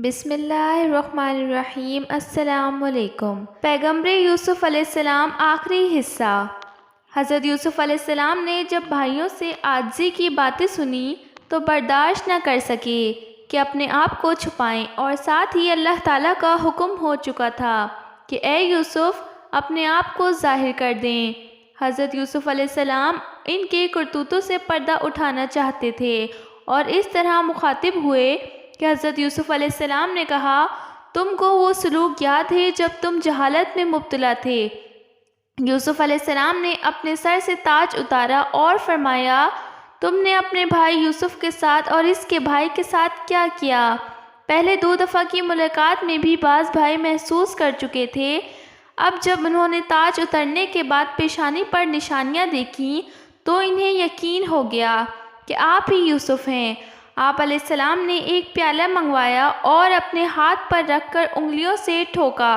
بسم اللہ الرحمن الرحیم۔ السلام علیکم۔ پیغمبر یوسف علیہ السلام آخری حصہ۔ حضرت یوسف علیہ السلام نے جب بھائیوں سے عاجزی کی باتیں سنی تو برداشت نہ کر سکے کہ اپنے آپ کو چھپائیں، اور ساتھ ہی اللہ تعالیٰ کا حکم ہو چکا تھا کہ اے یوسف اپنے آپ کو ظاہر کر دیں۔ حضرت یوسف علیہ السلام ان کے کرتوتوں سے پردہ اٹھانا چاہتے تھے اور اس طرح مخاطب ہوئے کہ حضرت یوسف علیہ السلام نے کہا، تم کو وہ سلوک یاد ہے جب تم جہالت میں مبتلا تھے؟ یوسف علیہ السلام نے اپنے سر سے تاج اتارا اور فرمایا، تم نے اپنے بھائی یوسف کے ساتھ اور اس کے بھائی کے ساتھ کیا کیا؟ پہلے 2 دفعہ کی ملاقات میں بھی بعض بھائی محسوس کر چکے تھے۔ اب جب انہوں نے تاج اترنے کے بعد پیشانی پر نشانیاں دیکھیں تو انہیں یقین ہو گیا کہ آپ ہی یوسف ہیں۔ آپ علیہ السلام نے ایک پیالہ منگوایا اور اپنے ہاتھ پر رکھ کر انگلیوں سے ٹھوکا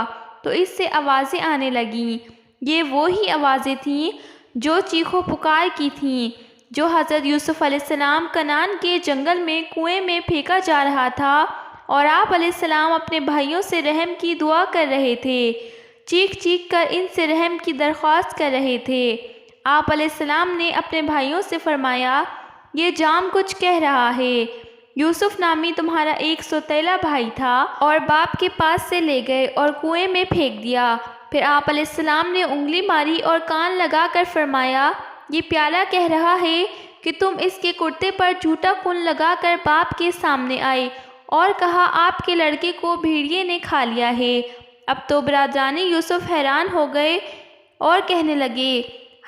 تو اس سے آوازیں آنے لگیں۔ یہ وہی آوازیں تھیں جو چیخ و پکار کی تھیں جو حضرت یوسف علیہ السلام کنعان کے جنگل میں کنویں میں پھینکا جا رہا تھا اور آپ علیہ السلام اپنے بھائیوں سے رحم کی دعا کر رہے تھے، چیخ چیخ کر ان سے رحم کی درخواست کر رہے تھے۔ آپ علیہ السلام نے اپنے بھائیوں سے فرمایا، یہ جام کچھ کہہ رہا ہے۔ یوسف نامی تمہارا ایک سوتیلا بھائی تھا اور باپ کے پاس سے لے گئے اور کنویں میں پھینک دیا۔ پھر آپ علیہ السلام نے انگلی ماری اور کان لگا کر فرمایا، یہ پیالہ کہہ رہا ہے کہ تم اس کے کرتے پر جھوٹا خون لگا کر باپ کے سامنے آئے اور کہا آپ کے لڑکے کو بھیڑیے نے کھا لیا ہے۔ اب تو برادران یوسف حیران ہو گئے اور کہنے لگے،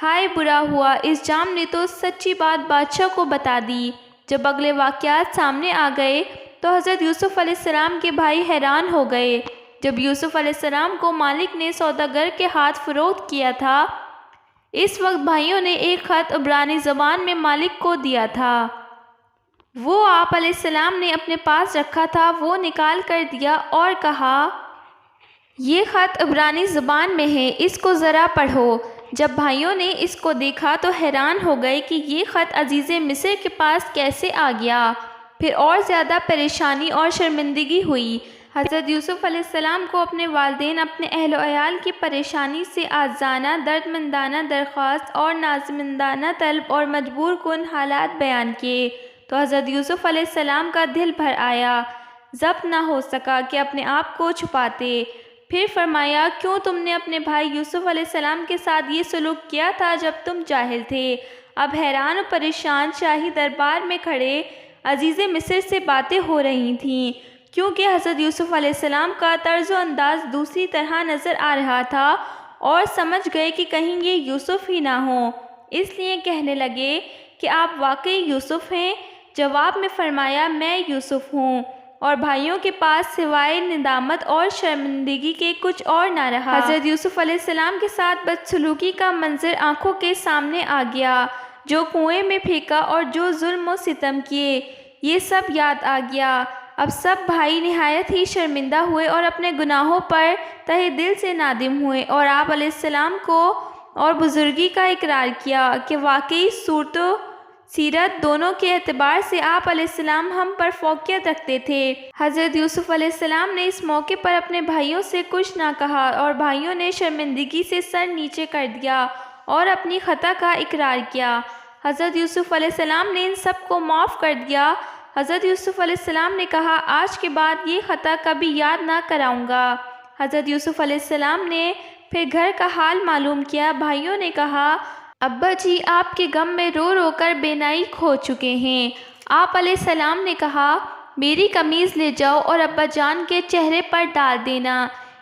ہائے برا ہوا، اس جام نے تو سچی بات بادشاہ کو بتا دی۔ جب اگلے واقعات سامنے آ گئے تو حضرت یوسف علیہ السلام کے بھائی حیران ہو گئے۔ جب یوسف علیہ السلام کو مالک نے سوداگر کے ہاتھ فروخت کیا تھا، اس وقت بھائیوں نے ایک خط عبرانی زبان میں مالک کو دیا تھا۔ وہ آپ علیہ السلام نے اپنے پاس رکھا تھا، وہ نکال کر دیا اور کہا، یہ خط عبرانی زبان میں ہے، اس کو ذرا پڑھو۔ جب بھائیوں نے اس کو دیکھا تو حیران ہو گئے کہ یہ خط عزیز مصر کے پاس کیسے آ گیا۔ پھر اور زیادہ پریشانی اور شرمندگی ہوئی۔ حضرت یوسف علیہ السلام کو اپنے والدین اپنے اہل و عیال کی پریشانی سے عاجزانہ، دردمندانہ درخواست اور نازمندانہ طلب اور مجبور کن حالات بیان کیے تو حضرت یوسف علیہ السلام کا دل بھر آیا، ضبط نہ ہو سکا کہ اپنے آپ کو چھپاتے۔ پھر فرمایا، کیوں تم نے اپنے بھائی یوسف علیہ السلام کے ساتھ یہ سلوک کیا تھا جب تم جاہل تھے؟ اب حیران و پریشان شاہی دربار میں کھڑے عزیز مصر سے باتیں ہو رہی تھیں، کیونکہ حضرت یوسف علیہ السلام کا طرز و انداز دوسری طرح نظر آ رہا تھا اور سمجھ گئے کہ کہیں یہ یوسف ہی نہ ہوں، اس لیے کہنے لگے کہ آپ واقعی یوسف ہیں؟ جواب میں فرمایا، میں یوسف ہوں، اور بھائیوں کے پاس سوائے ندامت اور شرمندگی کے کچھ اور نہ رہا۔ حضرت یوسف علیہ السلام کے ساتھ بدسلوکی کا منظر آنکھوں کے سامنے آ گیا، جو کنویں میں پھینکا اور جو ظلم و ستم کیے، یہ سب یاد آ گیا۔ اب سب بھائی نہایت ہی شرمندہ ہوئے اور اپنے گناہوں پر تہہ دل سے نادم ہوئے اور آپ علیہ السلام کو اور بزرگی کا اقرار کیا کہ واقعی صورت و سیرت دونوں کے اعتبار سے آپ علیہ السلام ہم پر فوقیت رکھتے تھے۔ حضرت یوسف علیہ السلام نے اس موقع پر اپنے بھائیوں سے کچھ نہ کہا اور بھائیوں نے شرمندگی سے سر نیچے کر دیا اور اپنی خطا کا اقرار کیا۔ حضرت یوسف علیہ السلام نے ان سب کو معاف کر دیا۔ حضرت یوسف علیہ السلام نے کہا، آج کے بعد یہ خطا کبھی یاد نہ کراؤں گا۔ حضرت یوسف علیہ السلام نے پھر گھر کا حال معلوم کیا۔ بھائیوں نے کہا، ابا جی آپ کے غم میں رو رو کر بینائی کھو چکے ہیں۔ آپ علیہ السلام نے کہا، میری قمیض لے جاؤ اور ابا جان کے چہرے پر ڈال دینا،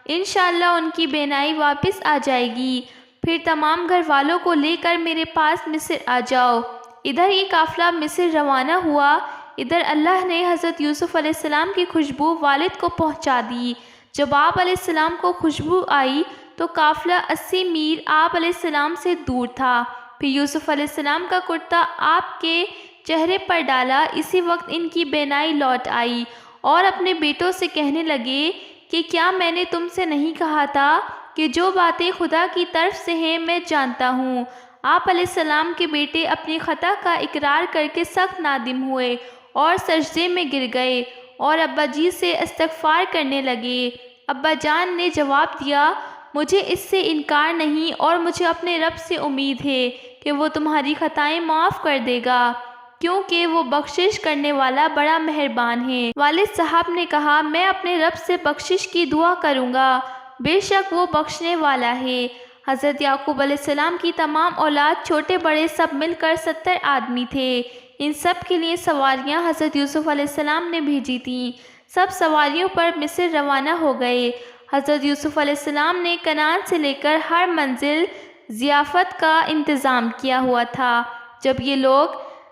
انشاءاللہ ان کی بینائی واپس آ جائے گی۔ پھر تمام گھر والوں کو لے کر میرے پاس مصر آ جاؤ۔ ادھر یہ قافلہ مصر روانہ ہوا، ادھر اللہ نے حضرت یوسف علیہ السلام کی خوشبو والد کو پہنچا دی۔ جب آپ علیہ السلام کو خوشبو آئی تو قافلہ 80 میل آپ علیہ السلام سے دور تھا۔ پھر یوسف علیہ السلام کا کرتا آپ کے چہرے پر ڈالا، اسی وقت ان کی بینائی لوٹ آئی اور اپنے بیٹوں سے کہنے لگے کہ کیا میں نے تم سے نہیں کہا تھا کہ جو باتیں خدا کی طرف سے ہیں میں جانتا ہوں۔ آپ علیہ السلام کے بیٹے اپنی خطا کا اقرار کر کے سخت نادم ہوئے اور سجدے میں گر گئے اور ابا جی سے استغفار کرنے لگے۔ ابا جان نے جواب دیا، مجھے اس سے انکار نہیں اور مجھے اپنے رب سے امید ہے کہ وہ تمہاری خطائیں معاف کر دے گا، کیونکہ وہ بخشش کرنے والا بڑا مہربان ہے۔ والد صاحب نے کہا، میں اپنے رب سے بخشش کی دعا کروں گا، بے شک وہ بخشنے والا ہے۔ حضرت یعقوب علیہ السلام کی تمام اولاد چھوٹے بڑے سب مل کر 70 آدمی تھے۔ ان سب کے لیے سواریاں حضرت یوسف علیہ السلام نے بھیجی تھیں۔ سب سواریوں پر مصر روانہ ہو گئے۔ حضرت یوسف علیہ السلام نے کنعان سے لے کر ہر منزل ضیافت کا انتظام کیا ہوا تھا۔ جب یہ لوگ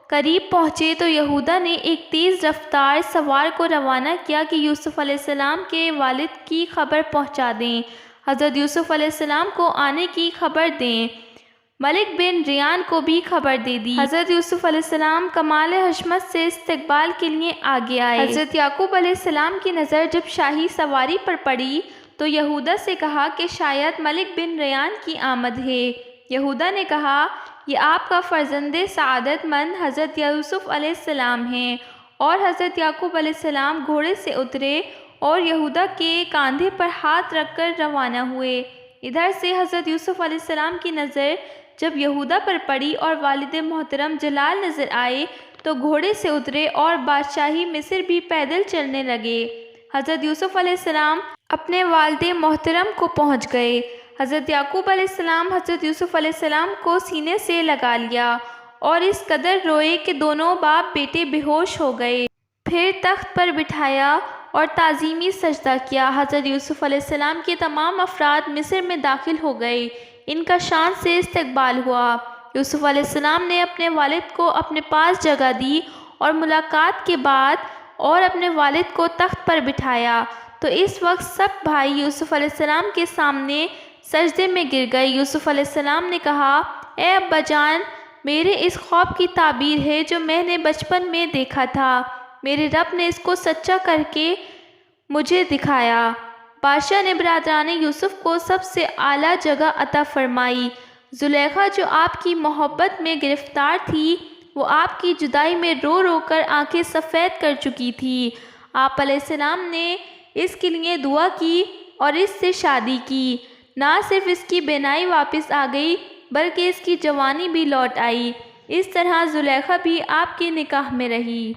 قریب پہنچے تو یہودا نے ایک تیز رفتار سوار کو روانہ کیا کہ یوسف علیہ السلام کے والد کی خبر پہنچا دیں، حضرت یوسف علیہ السلام کو آنے کی خبر دیں۔ ملک بن ریان کو بھی خبر دے دی۔ حضرت یوسف علیہ السلام کمال حشمت سے استقبال کے لیے آگے آئے۔ حضرت یعقوب علیہ السلام کی نظر جب شاہی سواری پر پڑی تو یہودا سے کہا کہ شاید ملک بن ریان کی آمد ہے۔ یہودا نے کہا، یہ آپ کا فرزند سعادت مند حضرت یوسف علیہ السلام ہیں۔ اور حضرت یعقوب علیہ السلام گھوڑے سے اترے اور یہودا کے کاندھے پر ہاتھ رکھ کر روانہ ہوئے۔ ادھر سے حضرت یوسف علیہ السلام کی نظر جب یہودا پر پڑی اور والد محترم جلال نظر آئے تو گھوڑے سے اترے اور بادشاہی مصر بھی پیدل چلنے لگے۔ حضرت یوسف علیہ السلام اپنے والد محترم کو پہنچ گئے۔ حضرت یعقوب علیہ السلام حضرت یوسف علیہ السلام کو سینے سے لگا لیا اور اس قدر روئے کہ دونوں باپ بیٹے بے ہوش ہو گئے۔ پھر تخت پر بٹھایا اور تعظیمی سجدہ کیا۔ حضرت یوسف علیہ السلام کے تمام افراد مصر میں داخل ہو گئے۔ ان کا شان سے استقبال ہوا۔ یوسف علیہ السلام نے اپنے والد کو اپنے پاس جگہ دی اور ملاقات کے بعد اور اپنے والد کو تخت پر بٹھایا تو اس وقت سب بھائی یوسف علیہ السلام کے سامنے سجدے میں گر گئے۔ یوسف علیہ السلام نے کہا، اے ابا جان، میرے اس خواب کی تعبیر ہے جو میں نے بچپن میں دیکھا تھا، میرے رب نے اس کو سچا کر کے مجھے دکھایا۔ بادشاہ نے برادران یوسف کو سب سے اعلیٰ جگہ عطا فرمائی۔ زلیخا جو آپ کی محبت میں گرفتار تھی وہ آپ کی جدائی میں رو رو کر آنکھیں سفید کر چکی تھی۔ آپ علیہ السلام نے اس کے لیے دعا کی اور اس سے شادی کی۔ نہ صرف اس کی بینائی واپس آ گئی بلکہ اس کی جوانی بھی لوٹ آئی۔ اس طرح زلیخا بھی آپ کے نکاح میں رہی۔